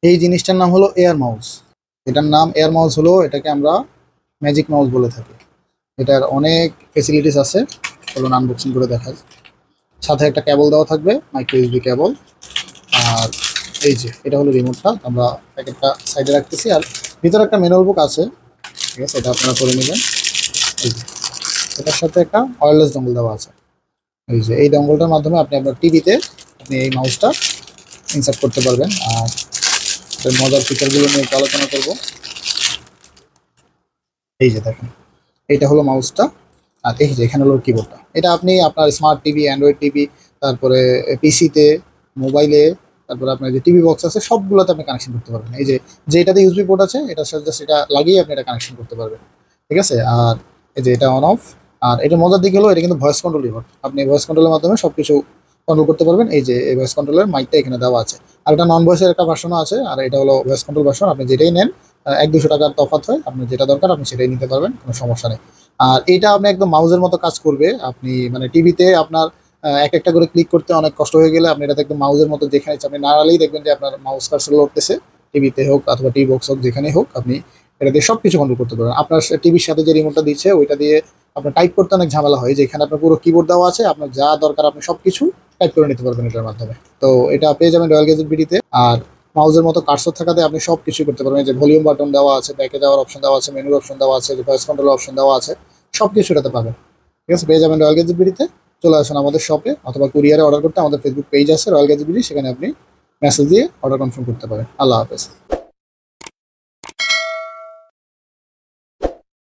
এই জিনিসটার নাম হলো এয়ার মাউস। এটার নাম এয়ার মাউস হলো, এটাকে আমরা ম্যাজিক মাউস বলে থাকি। এটার অনেক ফেসিলিটিস আছে, চলুন আনবক্সিং করে দেখা যায়। সাথে একটা কেবল দেওয়া থাকবে, মাইক্রো ইউএসবি কেবল। আর এই যে এটা হলো রিমোটটা, আমরা প্যাকেটটা সাইডে রাখতেছি। আর ভিতরে একটা ম্যানুয়াল বুক আছে, ঠিক আছে, এটা আপনারা করে নেবেন। এই যে এটার সাথে একটা ওয়্যারলেস ডঙ্গল দেওয়া আছে। এই যে এই ডঙ্গলটার মাধ্যমে আপনি আপনার টিভিতে আপনি এই মাউসটা ইনসার্ট করতে পারবেন। আর এর মজার ফিচারগুলো নিয়ে একটু আলোচনা করব। এই যে দেখেন, এইটা হলো মাউসটা। আর এই যে এখানে হলো কিবোর্ডটা। এটা আপনি আপনার স্মার্ট টিভি, অ্যান্ড্রয়েড টিভি, তারপরে পিসিতে, মোবাইলে, তারপরে আপনার যে টিভি বক্স আছে সবগুলোতে আপনি কানেকশন করতে পারবেন। এই যে যেটাতে ইউএসবি পোর্ট আছে এটার সাথে জাস্ট এটা লাগিয়ে আপনি এটা কানেকশন করতে পারবেন, ঠিক আছে। আর এই যে এটা অন অফ। আর এটা মজার দিক হলো এটা কিন্তু ভয়েস কন্ট্রোল রিমোট, আপনি ভয়েস কন্ট্রোলের মাধ্যমে সব কিছু কন্ট্রোল করতে পারবেন। এই যে এই ভয়েস কন্ট্রোলের মাইকটা এখানে দেওয়া আছে। আর এটা নন ভয়েসের একটা ভার্সনও আছে, আর এটা হলো ভয়েস কন্ট্রোল ভার্সন। আপনি যেটাই নেন 1-200 টাকার তফাৎ হয়, আপনার যেটা দরকার আপনি সেটাই নিতে পারবেন, কোনো সমস্যা নেই। আর এটা আপনি একদম মাউজের মতো কাজ করবে। আপনি মানে টিভিতে আপনার এক একটা করে ক্লিক করতে অনেক কষ্ট হয়ে গেলে আপনি এটাতে একদম মাউজের মতো যেখানে ইচ্ছা আপনি নাড়ালেই দেখবেন যে আপনার মাউস কার্সর লড়তেছে। টিভিতে হোক অথবা টিভি বক্স হোক, যেখানেই হোক, আপনি এটা দিয়ে সব কিছু কন্ট্রোল করতে পারবেন। আপনার টিভির সাথে যে রিমোটটা দিচ্ছে ওইটা দিয়ে আপনার টাইপ করতে অনেক ঝামেলা হয়, যেখানে আপনার পুরো কিবোর্ড দেওয়া আছে, আপনার যা দরকার আপনি সব কিছু টাইপ করে নিতে পারবেন এটার মাধ্যমে। তো এটা পেয়ে যাবেন রয়্যাল গ্যাজেট বিডিতে। আর মাউজের মতো কার্সর থাকাতে আপনি সব কিছু করতে পারবেন। এই যে ভলিউম বাটন দেওয়া আছে, ব্যাকে যাওয়ার অপশন দেওয়া আছে, মেনুর অপশন দেওয়া আছে, যে ভয়েস কন্ট্রোল অপশন দেওয়া আছে, সব কিছু এটাতে পাবেন, ঠিক আছে। পেয়ে যাবেন রয়্যাল গ্যাজেট বিডিতে। চলে আসুন আমাদের শপে, অথবা কুরিয়ারে অর্ডার করতে আমাদের ফেসবুক পেজ আছে রয়্যাল গ্যাজেট বিডি, সেখানে আপনি মেসেজ দিয়ে অর্ডার কনফার্ম করতে পারেন। আল্লাহ হাফেজ।